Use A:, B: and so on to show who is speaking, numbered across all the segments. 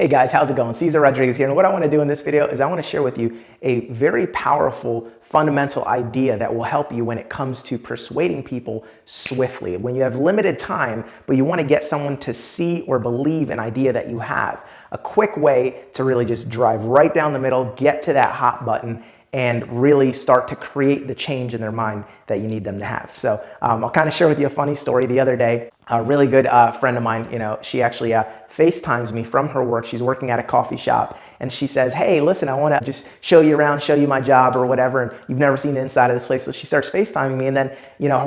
A: Hey guys, how's it going? Cesar Rodriguez here, and what I want to do in this video is I want to share with you a very powerful fundamental idea that will help you when it comes to persuading people swiftly. When you have limited time, but you want to get someone to see or believe an idea that you have, a quick way to really just drive right down the middle, get to that hot button, and really start to create the change in their mind that you need them to have. So I'll kind of share with you a funny story the other day. A really good friend of mine, she actually FaceTimes me from her work. She's working at a coffee shop, and she says, hey, listen, I want to just show you around, show you my job or whatever, and you've never seen the inside of this place. So she starts FaceTiming me, and then,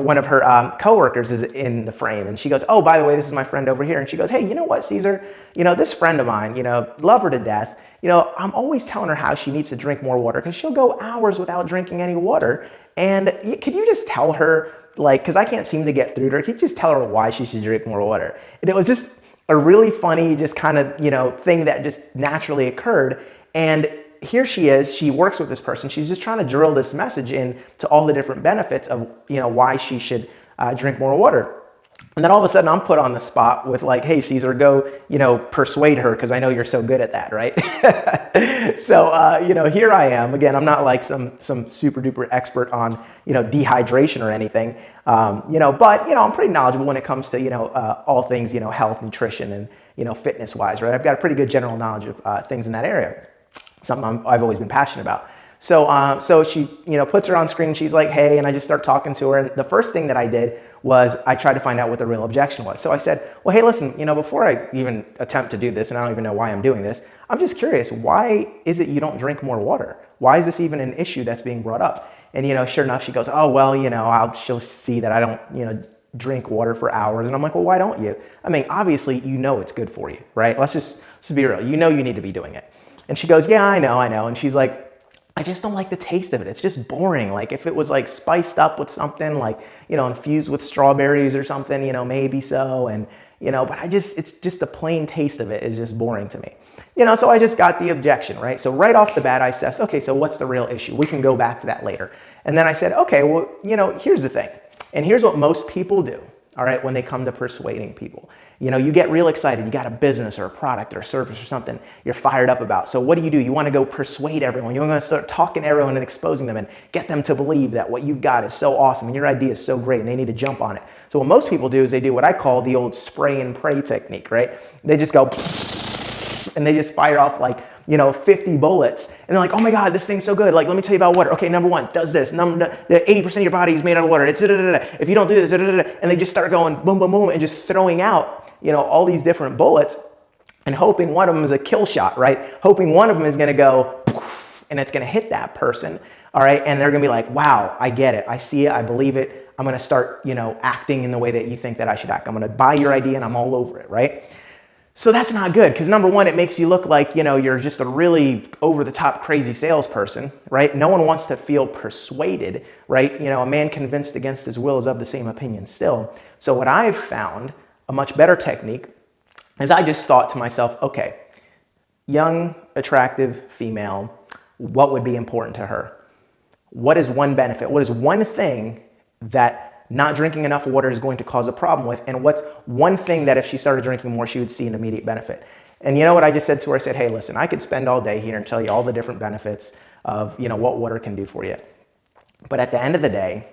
A: one of her coworkers is in the frame, and she goes, oh, by the way, this is my friend over here. And she goes, hey, you know what, Cesar, this friend of mine, love her to death. I'm always telling her how she needs to drink more water because she'll go hours without drinking any water. And can you just tell her, because I can't seem to get through to her, can you just tell her why she should drink more water? And it was just a really funny, just kind of, thing that just naturally occurred. And here she is, she works with this person. She's just trying to drill this message in to all the different benefits of, why she should drink more water. And then all of a sudden I'm put on the spot with hey, Cesar, go, persuade her because I know you're so good at that, right? So, here I am. Again, I'm not like some super duper expert on, dehydration or anything, but, I'm pretty knowledgeable when it comes to, all things, health, nutrition, and, fitness wise, right? I've got a pretty good general knowledge of things in that area, something I've always been passionate about. So she, puts her on screen. She's like, hey, and I just start talking to her. And the first thing that I did was I tried to find out what the real objection was. So I said, well, hey, listen, before I even attempt to do this, and I don't even know why I'm doing this, I'm just curious, why is it you don't drink more water? Why is this even an issue that's being brought up? And, sure enough, she goes, oh, well, she'll see that I don't, drink water for hours. And I'm like, well, why don't you? I mean, obviously, it's good for you, right? Let's be real. You need to be doing it. And she goes, yeah, I know. And she's like, I just don't like the taste of it. It's just boring. Like if it was spiced up with something infused with strawberries or something, maybe so. And, but it's just the plain taste of it is just boring to me. So I just got the objection, right? So right off the bat, I said, okay, so what's the real issue? We can go back to that later. And then I said, okay, well, here's the thing. And here's what most people do, all right, when they come to persuading people. You get real excited. You got a business or a product or a service or something you're fired up about. So what do? You want to go persuade everyone. You want to start talking to everyone and exposing them and get them to believe that what you've got is so awesome and your idea is so great and they need to jump on it. So what most people do is they do what I call the old spray and pray technique, right? They just go and they just fire off 50 bullets. And they're like, oh my God, this thing's so good. Let me tell you about water. Okay, number one, does this. 80% of your body is made out of water. It's if you don't do this, and they just start going boom, boom, boom, and just throwing out, all these different bullets and hoping one of them is a kill shot, right? Hoping one of them is going to go and it's going to hit that person. All right. And they're going to be like, wow, I get it. I see it. I believe it. I'm going to start, acting in the way that you think that I should act. I'm going to buy your idea and I'm all over it. Right. So that's not good because number one, it makes you look like, you're just a really over the top crazy salesperson, right? No one wants to feel persuaded, right? A man convinced against his will is of the same opinion still. So what I've found, a much better technique, is I just thought to myself, okay, young, attractive female, what would be important to her? What is one benefit? What is one thing that not drinking enough water is going to cause a problem with? And what's one thing that if she started drinking more, she would see an immediate benefit? And you know what I just said to her? I said, hey, listen, I could spend all day here and tell you all the different benefits of, what water can do for you. But at the end of the day,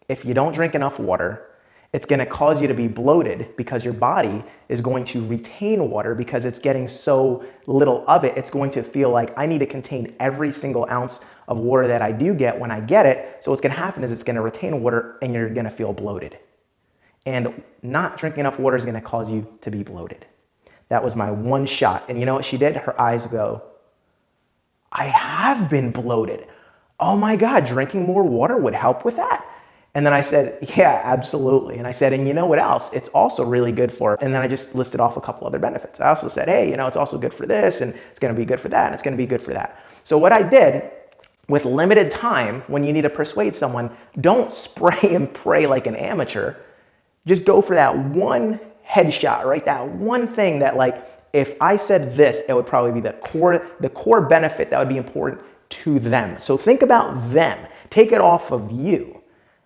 A: if you don't drink enough water, it's going to cause you to be bloated because your body is going to retain water because it's getting so little of it. It's going to feel like I need to contain every single ounce of water that I do get when I get it. So what's going to happen is it's going to retain water and you're going to feel bloated. And not drinking enough water is going to cause you to be bloated. That was my one shot. And you know what she did? Her eyes go, I have been bloated. Oh my God, drinking more water would help with that. And then I said, yeah, absolutely. And I said, and you know what else? It's also really good for, and then I just listed off a couple other benefits. I also said, hey, it's also good for this, and it's going to be good for that, and it's going to be good for that. So what I did with limited time, when you need to persuade someone, don't spray and pray like an amateur. Just go for that one headshot, right? That one thing that if I said this, it would probably be the core benefit that would be important to them. So think about them. Take it off of you.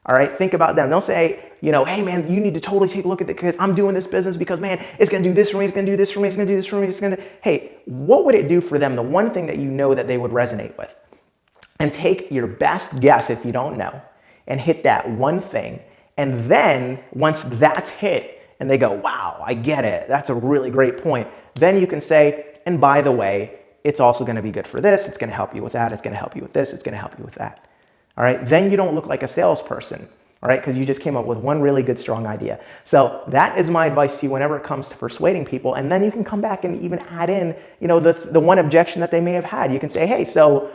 A: All right, think about them. Don't say, you know, hey man, you need to totally take a look at it because I'm doing this business because man, it's going to do this for me. It's going to do this for me. It's going to do this for me. It's going to, hey, what would it do for them? The one thing that you know that they would resonate with. And take your best guess if you don't know and hit that one thing. And then once that's hit and they go, wow, I get it. That's a really great point. Then you can say, and by the way, it's also going to be good for this. It's going to help you with that. It's going to help you with this. It's going to help you with that. All right. Then you don't look like a salesperson. All right. Because you just came up with one really good, strong idea. So that is my advice to you whenever it comes to persuading people. And then you can come back and even add in, you know, the one objection that they may have had. You can say, hey, so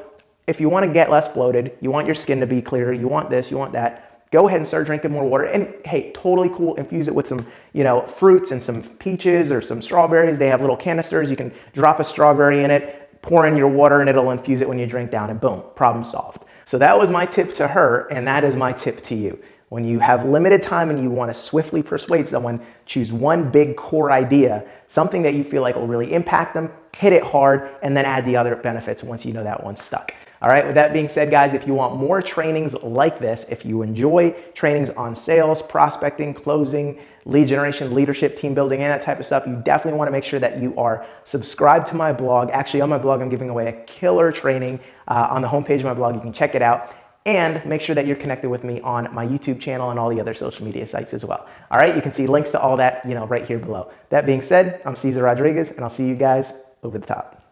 A: if you want to get less bloated, you want your skin to be clearer, you want this, you want that, go ahead and start drinking more water. And hey, totally cool. Infuse it with some, you know, fruits and some peaches or some strawberries. They have little canisters. You can drop a strawberry in it, pour in your water, and it'll infuse it when you drink down, and boom, problem solved. So that was my tip to her, and that is my tip to you. When you have limited time and you want to swiftly persuade someone, choose one big core idea, something that you feel like will really impact them, hit it hard, and then add the other benefits once you know that one's stuck. All right, with that being said, guys, if you want more trainings like this, if you enjoy trainings on sales, prospecting, closing, lead generation, leadership, team building, and that type of stuff, you definitely want to make sure that you are subscribed to my blog. Actually, on my blog, I'm giving away a killer training on the homepage of my blog. You can check it out. And make sure that you're connected with me on my YouTube channel and all the other social media sites as well. All right, you can see links to all that, you know, right here below. That being said, I'm Cesar Rodriguez, and I'll see you guys over the top.